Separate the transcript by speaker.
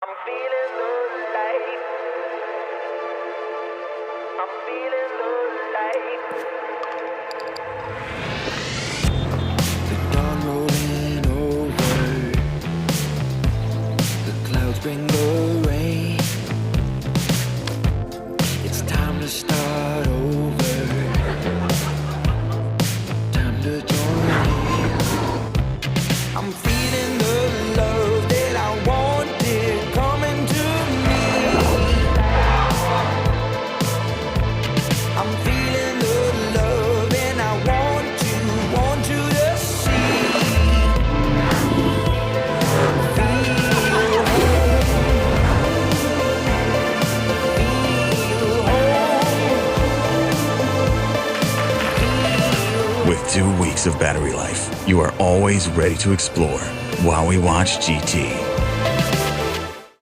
Speaker 1: I'm feeling the light. I'm feeling the light.
Speaker 2: The dawn rolling over. The clouds bring the rain. It's time to start over. Time to join in. I'm feeling the love that I wanted coming to me. I'm feeling the love and I want you to see.
Speaker 3: With 2 weeks of battery life, you are always ready to explore while we watch GT.